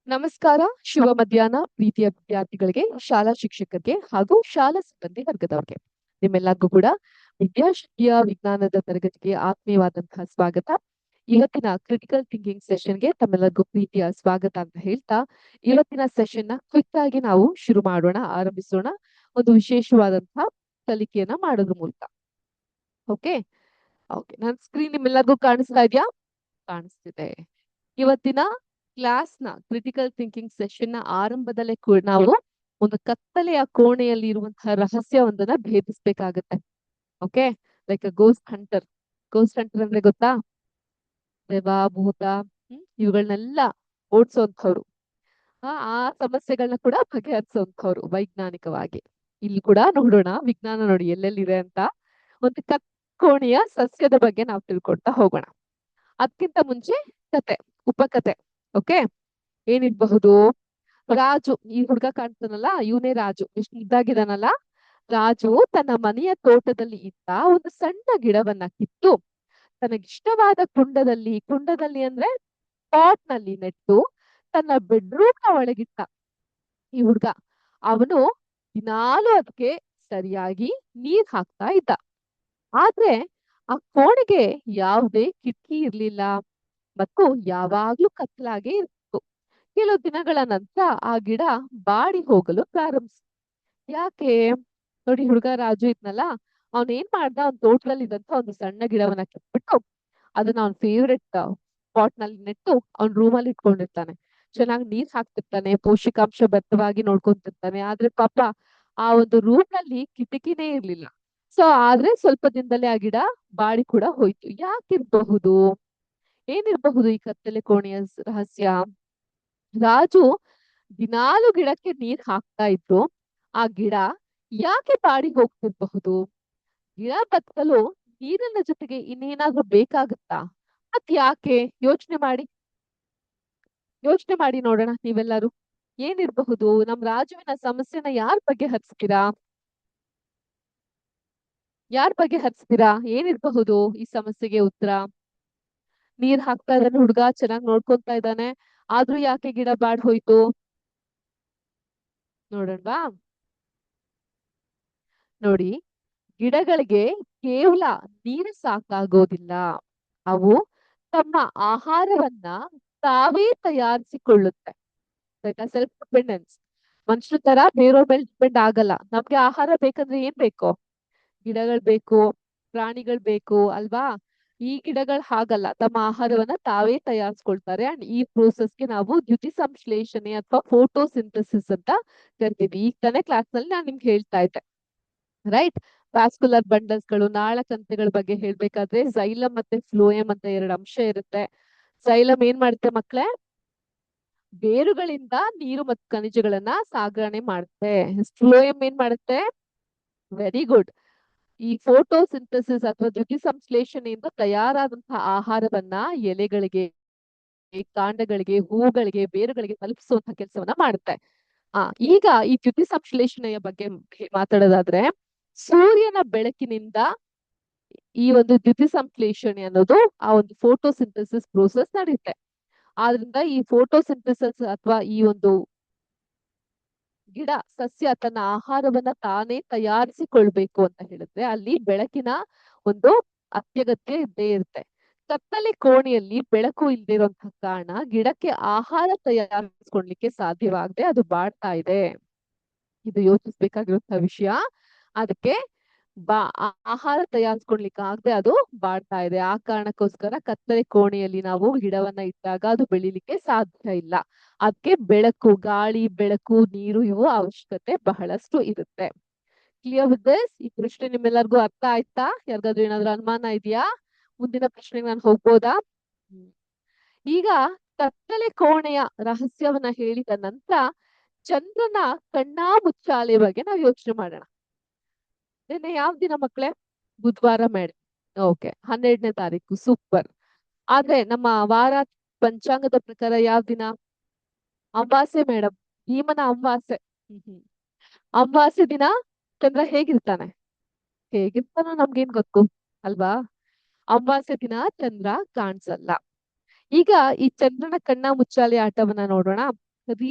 ನಮಸ್ಕಾರ, ಶುಭ ಮಧ್ಯಾಹ್ನ ಪ್ರೀತಿಯ ವಿದ್ಯಾರ್ಥಿಗಳಿಗೆ, ಶಾಲಾ ಶಿಕ್ಷಕರಿಗೆ ಹಾಗೂ ಶಾಲಾ ಸಿಬ್ಬಂದಿ ವರ್ಗದವರಿಗೆ. ನಿಮ್ಮೆಲ್ಲರಿಗೂ ಕೂಡ ವಿದ್ಯಾಶಕ್ತಿಯ ವಿಜ್ಞಾನದ ತರಗತಿಗೆ ಆತ್ಮೀಯವಾದಂತಹ ಸ್ವಾಗತ. ಇವತ್ತಿನ ಕ್ರಿಟಿಕಲ್ ಥಿಂಕಿಂಗ್ ಸೆಷನ್ಗೆ ತಮ್ಮೆಲ್ಲರಿಗೂ ಪ್ರೀತಿಯ ಸ್ವಾಗತ ಅಂತ ಹೇಳ್ತಾ, ಇವತ್ತಿನ ಸೆಷನ್ ನ ಕ್ವಿಕ್ ಆಗಿ ನಾವು ಶುರು ಮಾಡೋಣ, ಆರಂಭಿಸೋಣ ಒಂದು ವಿಶೇಷವಾದಂತಹ ಕಲಿಕೆಯನ್ನ ಮಾಡೋದ್ರ ಮೂಲಕ. ಓಕೆ ಓಕೆ ನನ್ನ ಸ್ಕ್ರೀನ್ ನಿಮ್ಮೆಲ್ಲರಿಗೂ ಕಾಣಿಸ್ತಾ ಇದೆಯಾ? ಕಾಣಿಸ್ತಿದೆ. ಇವತ್ತಿನ ಕ್ಲಾಸ್ ನ ಕ್ರಿಟಿಕಲ್ ಥಿಂಕಿಂಗ್ ಸೆಷನ್ ನ ಆರಂಭದಲ್ಲೇ ಕೂಡ ನಾವು ಒಂದು ಕತ್ತಲೆಯ ಕೋಣೆಯಲ್ಲಿ ಇರುವಂತಹ ರಹಸ್ಯವೊಂದನ್ನ ಭೇದಿಸ್ಬೇಕಾಗತ್ತೆ. Okay, like ghost hunter. Ghost hunter ಅಂದ್ರೆ ಗೊತ್ತಾ? ದೆವ್ವ, ಭೂತ ಇವುಗಳನ್ನೆಲ್ಲ ಓಡಿಸೋಂಥವ್ರು, ಆ ಸಮಸ್ಯೆಗಳನ್ನ ಕೂಡ ಬಗೆಹರಿಸುವಂಥವ್ರು ವೈಜ್ಞಾನಿಕವಾಗಿ. ಇಲ್ಲಿ ಕೂಡ ನೋಡೋಣ, ವಿಜ್ಞಾನ ನೋಡಿ ಎಲ್ಲೆಲ್ಲಿದೆ ಅಂತ. ಒಂದು ಕೋಣೆಯ ಸಸ್ಯದ ಬಗ್ಗೆ ನಾವು ತಿಳ್ಕೊಳ್ತಾ ಹೋಗೋಣ. ಅದಕ್ಕಿಂತ ಮುಂಚೆ ಕತೆ, ಉಪಕತೆ. ಓಕೆ, ಏನಿರಬಹುದು? ರಾಜು, ಈ ಹುಡ್ಗ ಕಾಣ್ತಾನಲ್ಲ, ಇವನೇ ರಾಜು. ಎಷ್ಟು ಮುದ್ದಾಗಿದಾನಲ್ಲ. ರಾಜು ತನ್ನ ಮನೆಯ ತೋಟದಲ್ಲಿ ಇದ್ದ ಒಂದು ಸಣ್ಣ ಗಿಡವನ್ನ ಕಿತ್ತು ತನಗಿಷ್ಟವಾದ ಕುಂಡದಲ್ಲಿ ಅಂದ್ರೆ ಪಾಟ್ ನಲ್ಲಿ ನೆಟ್ಟು ತನ್ನ ಬೆಡ್ರೂಮ್ ನ ಒಳಗಿಟ್ಟ. ಈ ಹುಡ್ಗ ಅವನು ದಿನಾಲು ಅದಕ್ಕೆ ಸರಿಯಾಗಿ ನೀರ್ ಹಾಕ್ತಾ ಇದ್ದ. ಆದ್ರೆ ಆ ಕೋಣೆಗೆ ಯಾವುದೇ ಕಿಟಕಿ ಇರ್ಲಿಲ್ಲ ಮತ್ತು ಯಾವಾಗ್ಲೂ ಕತ್ತಲಾಗೆ ಇರ್ತಿತ್ತು. ಕೆಲವು ದಿನಗಳ ನಂತರ ಆ ಗಿಡ ಬಾಡಿ ಹೋಗಲು ಪ್ರಾರಂಭಿಸಿತು. ಯಾಕೆ? ನೋಡಿ, ಹುಡುಗ ರಾಜು ಇದ್ನಲ್ಲ, ಅವನ್ ಏನ್ ಮಾಡ್ದ, ಅವ್ನ ತೋಟದಲ್ಲಿ ಇದ್ದಂತ ಒಂದು ಸಣ್ಣ ಗಿಡವನ್ನ ಕಿತ್ಬಿಟ್ಟು ಅದನ್ನ ಅವ್ನ ಫೇವ್ರೆಟ್ ಪಾಟ್ ನಲ್ಲಿ ನೆಟ್ಟು ಅವ್ನ ರೂಮಲ್ಲಿ ಇಟ್ಕೊಂಡಿರ್ತಾನೆ. ಚೆನ್ನಾಗಿ ನೀರ್ ಹಾಕ್ತಿರ್ತಾನೆ, ಪೋಷಕಾಂಶ ಬದ್ಧವಾಗಿ ನೋಡ್ಕೊಂತಿರ್ತಾನೆ. ಆದ್ರೆ ಪಾಪ ಆ ಒಂದು ರೂಮ್ ನಲ್ಲಿ ಕಿಟಕಿನೇ ಇರ್ಲಿಲ್ಲ. ಸೊ ಆದ್ರೆ ಸ್ವಲ್ಪ ದಿನದಲ್ಲೇ ಆ ಗಿಡ ಬಾಡಿ ಕೂಡ ಹೋಯ್ತು. ಯಾಕಿರ್ಬಹುದು? ಏನಿರಬಹುದು ಈ ಕತ್ತಲೆ ಕೋಣೆಯ ರಹಸ್ಯ? ರಾಜು ದಿನಾಲು ಗಿಡಕ್ಕೆ ನೀರ್ ಹಾಕ್ತಾ ಇದ್ರು, ಆ ಗಿಡ ಯಾಕೆ ಬಾಡಿ ಹೋಗ್ತಿರ್ಬಹುದು? ಗಿಡ ಬದುಕಲು ನೀರಿನ ಜೊತೆಗೆ ಇನ್ನೇನಾದ್ರೂ ಬೇಕಾಗುತ್ತಾ? ಮತ್ ಯಾಕೆ? ಯೋಚನೆ ಮಾಡಿ ನೋಡೋಣ ನೀವೆಲ್ಲರೂ. ಏನಿರಬಹುದು? ನಮ್ ರಾಜುವಿನ ಸಮಸ್ಯೆನ ಯಾರ್ ಬಗೆಹರಿಸ್ತೀರಾ? ಏನಿರಬಹುದು ಈ ಸಮಸ್ಯೆಗೆ ಉತ್ತರ? ನೀರ್ ಹಾಕ್ತಾ ಇದ್ದಾನೆ ಹುಡ್ಗ, ಚೆನ್ನಾಗ್ ನೋಡ್ಕೊಂತಾ ಇದ್ದಾನೆ, ಆದ್ರೂ ಯಾಕೆ ಗಿಡ ಬಾಡ್ ಹೋಯ್ತು? ನೋಡೋಣವಾ? ನೋಡಿ, ಗಿಡಗಳಿಗೆ ಕೇವಲ ನೀರು ಸಾಕಾಗೋದಿಲ್ಲ. ಅವು ತಮ್ಮ ಆಹಾರವನ್ನ ತಾವೇ ತಯಾರಿಸಿಕೊಳ್ಳುತ್ತೆ. Self dependence. ಮನುಷ್ಯರ ತರ ಬೇರೆಯವ್ರ ಮೇಲೆ ಡಿಪೆಂಡ್ ಆಗಲ್ಲ. ನಮ್ಗೆ ಆಹಾರ ಬೇಕಂದ್ರೆ ಏನ್ ಬೇಕು? ಗಿಡಗಳು ಬೇಕು, ಪ್ರಾಣಿಗಳು ಬೇಕು ಅಲ್ವಾ? ಈ ಗಿಡಗಳು ಹಾಗಲ್ಲ, ತಮ್ಮ ಆಹಾರವನ್ನ ತಾವೇ ತಯಾರಿಸ್ಕೊಳ್ತಾರೆ. ಅಂಡ್ ಈ ಪ್ರೋಸೆಸ್ಗೆ ನಾವು ದ್ಯುತಿ ಸಂಶ್ಲೇಷಣೆ ಅಥವಾ ಫೋಟೋಸಿಂಥಸಿಸ್ ಅಂತ ಕರಿತೀವಿ. ಈಗ ತಾನೇ ಕ್ಲಾಸ್ ನಲ್ಲಿ ನಾನು ನಿಮ್ಗೆ ಹೇಳ್ತಾ ಇದ್ದೆ, ರೈಟ್? ವ್ಯಾಸ್ಕುಲರ್ ಬಂಡಲ್ಸ್ ಗಳು, ನಾಳಕಂತೆಗಳ ಬಗ್ಗೆ ಹೇಳ್ಬೇಕಾದ್ರೆ ಝೈಲಮ್ ಮತ್ತೆ ಫ್ಲೋಯಮ್ ಅಂತ ಎರಡು ಅಂಶ ಇರುತ್ತೆ. ಝೈಲಮ್ ಏನ್ ಮಾಡುತ್ತೆ ಮಕ್ಳೇ? ಬೇರುಗಳಿಂದ ನೀರು ಮತ್ತು ಖನಿಜಗಳನ್ನ ಸಾಗಣೆ ಮಾಡುತ್ತೆ. ಫ್ಲೋಯಮ್ ಏನ್ ಮಾಡುತ್ತೆ? Very good. ಈ ಫೋಟೋಸಿಂಥಸಿಸ್ ಅಥವಾ ದ್ಯುತಿ ಸಂಶ್ಲೇಷಣೆಯಿಂದ ತಯಾರಾದಂತಹ ಆಹಾರವನ್ನ ಎಲೆಗಳಿಗೆ, ಕಾಂಡಗಳಿಗೆ, ಹೂಗಳಿಗೆ, ಬೇರುಗಳಿಗೆ ತಲುಪಿಸುವಂತಹ ಕೆಲಸವನ್ನ ಮಾಡುತ್ತೆ. ಈಗ ಈ ದ್ಯುತಿ ಸಂಶ್ಲೇಷಣೆಯ ಬಗ್ಗೆ ಮಾತಾಡೋದಾದ್ರೆ, ಸೂರ್ಯನ ಬೆಳಕಿನಿಂದ ಈ ಒಂದು ದ್ಯುತಿ ಸಂಶ್ಲೇಷಣೆ ಅನ್ನೋದು, ಆ ಒಂದು ಫೋಟೋಸಿಂಥಸಿಸ್ ಪ್ರೋಸೆಸ್ ನಡೆಯುತ್ತೆ. ಆದ್ರಿಂದ ಈ ಫೋಟೋಸಿಂಥಸಿಸ್ ಅಥವಾ ಈ ಒಂದು ಗಿಡ, ಸಸ್ಯ ತನ್ನ ಆಹಾರವನ್ನ ತಾನೇ ತಯಾರಿಸಿಕೊಳ್ಬೇಕು ಅಂತ ಹೇಳಿದ್ರೆ ಅಲ್ಲಿ ಬೆಳಕಿನ ಒಂದು ಅತ್ಯಗತ್ಯ ಇದ್ದೇ ಇರುತ್ತೆ. ಕತ್ತಲೆ ಕೋಣೆಯಲ್ಲಿ ಬೆಳಕು ಇಲ್ಲದೆ ಇರುವಂತಹ ಕಾರಣ ಗಿಡಕ್ಕೆ ಆಹಾರ ತಯಾರಿಸ್ಕೊಳ್ಲಿಕ್ಕೆ ಸಾಧ್ಯವಾಗದೆ ಅದು ಬಾಡ್ತಾ ಇದೆ. ಇದು ಯೋಚಿಸ್ಬೇಕಾಗಿರುವಂತಹ ವಿಷಯ. ಅದಕ್ಕೆ ಆಹಾರ ತಯಾರಿಸ್ಕೊಳ್ಲಿಕ್ಕೆ ಆಗದೆ ಅದು ಬಾಡ್ತಾ ಇದೆ. ಆ ಕಾರಣಕ್ಕೋಸ್ಕರ ಕತ್ತಲೆ ಕೋಣೆಯಲ್ಲಿ ನಾವು ಗಿಡವನ್ನ ಇಟ್ಟಾಗ ಅದು ಬೆಳಿಲಿಕ್ಕೆ ಸಾಧ್ಯ ಇಲ್ಲ. ಅದಕ್ಕೆ ಬೆಳಕು, ಗಾಳಿ, ಬೆಳಕು, ನೀರು ಇವು ಅವಶ್ಯಕತೆ ಬಹಳಷ್ಟು ಇರುತ್ತೆ. Clear with this? ಈ ಪ್ರಶ್ನೆ ನಿಮ್ಮೆಲ್ಲರಿಗೂ ಅರ್ಥ ಆಯ್ತಾ? ಯಾರಿಗಾದ್ರೂ ಏನಾದ್ರು ಅನುಮಾನ ಇದೆಯಾ? ಮುಂದಿನ ಪ್ರಶ್ನೆಗೆ ನಾನು ಹೋಗ್ಬೋದಾ? ಈಗ ಕತ್ತಲೆ ಕೋಣೆಯ ರಹಸ್ಯವನ್ನ ಹೇಳಿದ ನಂತರ ಚಂದ್ರನ ಕಣ್ಣಾ ಮುಚ್ಚಾಲೆ ಬಗ್ಗೆ ನಾವು ಯೋಚನೆ ಮಾಡೋಣ. ನಿನ್ನೆ ಯಾವ ದಿನ ಮಕ್ಕಳೇ? ಬುಧವಾರ ಮೇಡಮ್. ಓಕೆ, 12ನೇ ತಾರೀಕು. ಸೂಪರ್. ಆದ್ರೆ ನಮ್ಮ ವಾರ ಪಂಚಾಂಗದ ಪ್ರಕಾರ ಯಾವ ದಿನ? ಅಮಾವಾಸ್ಯೆ ಮೇಡಮ್, ಭೀಮನ ಅಮಾವಾಸ್ಯೆ. ಅಮಾವಾಸ್ಯೆ ದಿನ ಚಂದ್ರ ಹೇಗಿರ್ತಾನೋ ನಮ್ಗೇನ್ ಗೊತ್ತು ಅಲ್ವಾ? ಅಮಾವಾಸ್ಯೆ ದಿನ ಚಂದ್ರ ಕಾಣಿಸಲ್ಲ. ಈಗ ಈ ಚಂದ್ರನ ಕಣ್ಣ ಮುಚ್ಚಾಲೆ ಆಟವನ್ನ ನೋಡೋಣ. ರೀ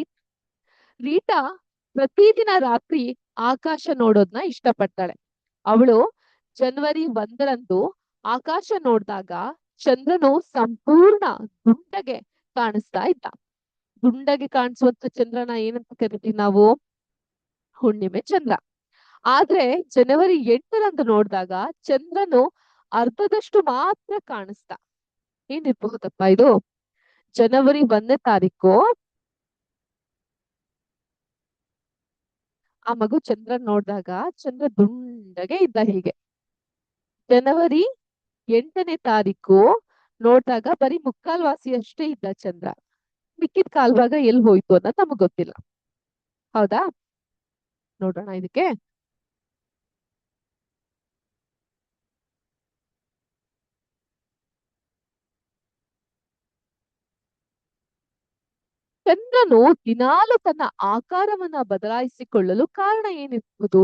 ರೀಟಾ ಪ್ರತಿದಿನ ರಾತ್ರಿ ಆಕಾಶ ನೋಡೋದ್ನ ಇಷ್ಟಪಡ್ತಾಳೆ. ಅವಳು ಜನವರಿ 1ರಂದು ಆಕಾಶ ನೋಡಿದಾಗ ಚಂದ್ರನು ಸಂಪೂರ್ಣ ದುಂಡಗೆ ಕಾಣಿಸ್ತಾ ಇದ್ದ. ದುಂಡಗೆ ಕಾಣಿಸುವಂತ ಚಂದ್ರನ ಏನಂತ ಕರಿತೀವಿ ನಾವು? ಹುಣ್ಣಿಮೆ ಚಂದ್ರ. ಆದ್ರೆ ಜನವರಿ 8ರಂದು ನೋಡಿದಾಗ ಚಂದ್ರನು ಅರ್ಧದಷ್ಟು ಮಾತ್ರ ಕಾಣಿಸ್ತ. ಏನಿರ್ಬಹುದಪ್ಪ ಇದು? ಜನವರಿ 1ನೇ ತಾರೀಕು ಆ ಮಗು ಚಂದ್ರನ್ ನೋಡಿದಾಗ ಚಂದ್ರ ದುಂಡಗೆ ಇದ್ದ. ಹೀಗೆ ಜನವರಿ 8ನೇ ತಾರೀಕು ನೋಡಿದಾಗ ಬರೀ ಮುಕ್ಕಾಲ್ವಾಸಿ ಅಷ್ಟೇ ಇದ್ದ ಚಂದ್ರ. ಮಿಕ್ಕಿದ ಕಾಲ್ಭಾಗ ಎಲ್ಲಿ ಹೋಯ್ತು ಅನ್ನೋದು ನಮಗ್ ಗೊತ್ತಿಲ್ಲ. ಹೌದಾ? ನೋಡೋಣ ಇದಕ್ಕೆ. ಚಂದ್ರನು ದಿನಾಲು ತನ್ನ ಆಕಾರವನ್ನ ಬದಲಾಯಿಸಿಕೊಳ್ಳಲು ಕಾರಣ ಏನಿರ್ಬೋದು?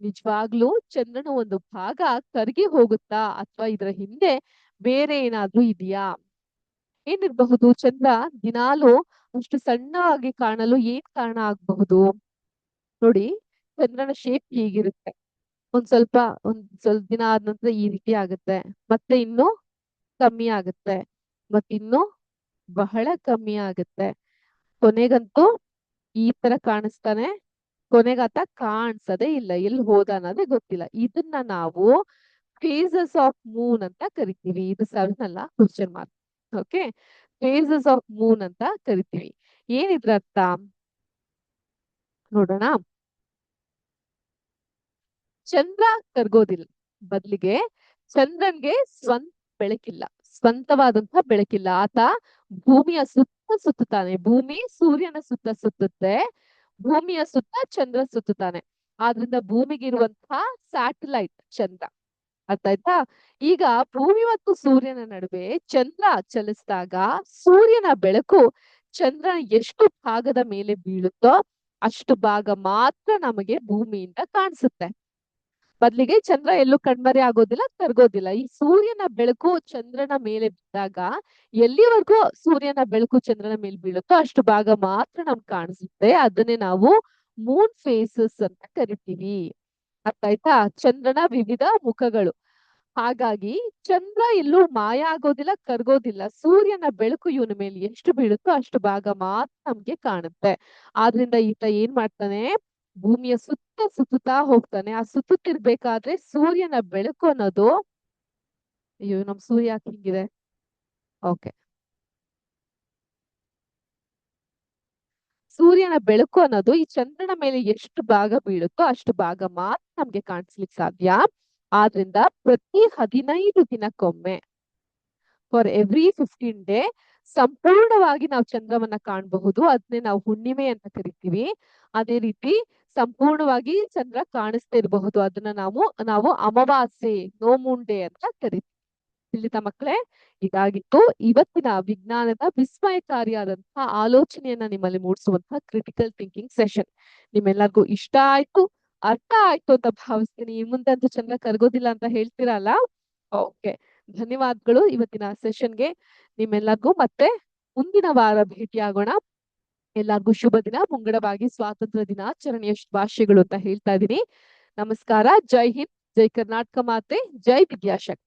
ನಿಜವಾಗ್ಲೂ ಚಂದ್ರನ ಒಂದು ಭಾಗ ಕರಗಿ ಹೋಗುತ್ತಾ ಅಥವಾ ಇದರ ಹಿಂದೆ ಬೇರೆ ಏನಾದ್ರೂ ಇದೆಯಾ? ಏನಿರಬಹುದು? ಚಂದ್ರ ದಿನಾಲು ಅಷ್ಟು ಸಣ್ಣವಾಗಿ ಕಾಣಲು ಏನ್ ಕಾರಣ ಆಗಬಹುದು? ನೋಡಿ, ಚಂದ್ರನ ಶೇಪ್ ಹೀಗಿರುತ್ತೆ. ಒಂದ್ ಸ್ವಲ್ಪ ದಿನ ಆದ ನಂತರ ಈ ರೀತಿ ಆಗುತ್ತೆ, ಮತ್ತೆ ಇನ್ನು ಕಮ್ಮಿ ಆಗುತ್ತೆ, ಮತ್ತಿನ್ನು ಬಹಳ ಕಮ್ಮಿ ಆಗುತ್ತೆ, ಕೊನೆಗಂತೂ ಈ ತರ ಕಾಣಿಸ್ತಾನೆ, ಕೊನೆಗಾತ ಕಾಣಿಸದೇ ಇಲ್ಲ, ಎಲ್ಲಿ ಹೋದ ಅನ್ನೋದೇ ಗೊತ್ತಿಲ್ಲ. ಇದನ್ನ ನಾವು ಫೇಸಸ್ ಆಫ್ ಮೂನ್ ಅಂತ ಕರಿತೀವಿ. ಇದು 7 ಅಲ್ಲ, question mark. Okay, phases of moon ಅಂತ ಕರಿತೀವಿ. ಏನಿದ್ರ ಅರ್ಥ ನೋಡೋಣ. ಚಂದ್ರ ಕರ್ಗೋದಿಲ್ಲ, ಬದಲಿಗೆ ಚಂದ್ರನ್ಗೆ ಸ್ವಂತ ಬೆಳಕಿಲ್ಲ, ಸ್ವಂತವಾದಂತಹ ಬೆಳಕಿಲ್ಲ. ಆತ ಭೂಮಿಯ ಸುತ್ತ ಸುತ್ತುತ್ತಾನೆ. ಭೂಮಿ ಸೂರ್ಯನ ಸುತ್ತ ಸುತ್ತುತ್ತೆ, ಭೂಮಿಯ ಸುತ್ತ ಚಂದ್ರ ಸುತ್ತುತ್ತಾನೆ. ಆದ್ರಿಂದ ಭೂಮಿಗಿರುವಂತಹ ಸ್ಯಾಟಲೈಟ್ ಚಂದ್ರ. ಅರ್ಥ ಆಯ್ತಾ? ಈಗ ಭೂಮಿ ಮತ್ತು ಸೂರ್ಯನ ನಡುವೆ ಚಂದ್ರ ಚಲಿಸಿದಾಗ ಸೂರ್ಯನ ಬೆಳಕು ಚಂದ್ರನ ಎಷ್ಟು ಭಾಗದ ಮೇಲೆ ಬೀಳುತ್ತೋ ಅಷ್ಟು ಭಾಗ ಮಾತ್ರ ನಮಗೆ ಭೂಮಿಯಿಂದ ಕಾಣಿಸುತ್ತೆ. ಬದ್ಲಿಗೆ ಚಂದ್ರ ಎಲ್ಲೂ ಕಣ್ಮರೆ ಆಗೋದಿಲ್ಲ, ಕರ್ಗೋದಿಲ್ಲ. ಈ ಸೂರ್ಯನ ಬೆಳಕು ಚಂದ್ರನ ಮೇಲೆ ಬಿದ್ದಾಗ ಎಲ್ಲಿವರೆಗೂ ಸೂರ್ಯನ ಬೆಳಕು ಚಂದ್ರನ ಮೇಲೆ ಬೀಳುತ್ತೋ ಅಷ್ಟು ಭಾಗ ಮಾತ್ರ ನಮ್ಗೆ ಕಾಣಿಸುತ್ತೆ. ಅದನ್ನೇ ನಾವು ಮೂನ್ ಫೇಸಸ್ ಅಂತ ಕರಿತೀವಿ. ಅರ್ಥ ಆಯ್ತಾ? ಚಂದ್ರನ ವಿವಿಧ ಮುಖಗಳು. ಹಾಗಾಗಿ ಚಂದ್ರ ಎಲ್ಲೂ ಮಾಯ ಆಗೋದಿಲ್ಲ, ಕರ್ಗೋದಿಲ್ಲ. ಸೂರ್ಯನ ಬೆಳಕು ಇವನ ಮೇಲೆ ಎಷ್ಟು ಬೀಳುತ್ತೋ ಅಷ್ಟು ಭಾಗ ಮಾತ್ರ ನಮ್ಗೆ ಕಾಣುತ್ತೆ. ಆದ್ರಿಂದ ಈತ ಏನ್ ಮಾಡ್ತಾನೆ? ಭೂಮಿಯ ಸುತ್ತ ಸುತ್ತುತ್ತಾ ಹೋಗ್ತಾನೆ. ಆ ಸುತ್ತುತ್ತಿರ್ಬೇಕಾದ್ರೆ ಸೂರ್ಯನ ಬೆಳಕು ಅನ್ನೋದು, ಅಯ್ಯೋ ನಮ್ ಸೂರ್ಯ ಯಾಕೆ ಹಿಂಗಿದೆ? ಓಕೆ, ಸೂರ್ಯನ ಬೆಳಕು ಅನ್ನೋದು ಈ ಚಂದ್ರನ ಮೇಲೆ ಎಷ್ಟು ಭಾಗ ಬೀಳುತ್ತೋ ಅಷ್ಟು ಭಾಗ ಮಾತ್ರ ನಮ್ಗೆ ಕಾಣಿಸ್ಲಿಕ್ಕೆ ಸಾಧ್ಯ. ಆದ್ರಿಂದ ಪ್ರತಿ 15 ದಿನಕ್ಕೊಮ್ಮೆ, ಫಾರ್ ಎವ್ರಿ 15 ಡೇ, ಸಂಪೂರ್ಣವಾಗಿ ನಾವು ಚಂದ್ರವನ್ನ ಕಾಣಬಹುದು. ಅದನ್ನೇ ನಾವು ಹುಣ್ಣಿಮೆ ಅಂತ ಕರಿತೀವಿ. ಅದೇ ರೀತಿ ಸಂಪೂರ್ಣವಾಗಿ ಚಂದ್ರ ಕಾಣಿಸ್ತಾ ಇರಬಹುದು, ಅದನ್ನ ನಾವು ಅಮಾವಾಸ್ಯೆ, ನೋ ಮೂನ್ ಡೇ ಅಂತ ಕರಿತೀವಿ. ತಿಳಿತಾ ಮಕ್ಕಳೇ? ಇದಾಗಿತ್ತು ಇವತ್ತಿನ ವಿಜ್ಞಾನದ ವಿಸ್ಮಯಕಾರಿಯಾದಂತಹ ಆಲೋಚನೆಯನ್ನ ನಿಮ್ಮಲ್ಲಿ ಮೂಡಿಸುವಂತಹ ಕ್ರಿಟಿಕಲ್ ಥಿಂಕಿಂಗ್ ಸೆಷನ್. ನಿಮ್ಮೆಲ್ಲರಿಗೂ ಇಷ್ಟ ಆಯ್ತು, ಅರ್ಥ ಆಯ್ತು ಅಂತ ಭಾವಿಸ್ತೀನಿ. ಮುಂದಂತೂ ಚಂದ್ರ ಕರ್ಗೋದಿಲ್ಲ ಅಂತ ಹೇಳ್ತೀರಲ್ಲ? ಓಕೆ, ಧನ್ಯವಾದಗಳು ಇವತ್ತಿನ ಸೆಷನ್ಗೆ. ನಿಮ್ಮೆಲ್ಲರಿಗೂ ಮತ್ತೆ ಮುಂದಿನ ವಾರ ಭೇಟಿಯಾಗೋಣ. ಎಲ್ಲರಿಗೂ ಶುಭ ದಿನ. ಮುಂಗಡವಾಗಿ ಸ್ವಾತಂತ್ರ್ಯ ದಿನಾಚರಣೆಯ ಶುಭಾಶಯಗಳು ಅಂತ ಹೇಳ್ತಾ ಇದ್ದೀನಿ. ನಮಸ್ಕಾರ. ಜೈ ಹಿಂದ್, ಜೈ ಕರ್ನಾಟಕ ಮಾತೆ, ಜೈ ವಿದ್ಯಾಶಕ್ತಿ.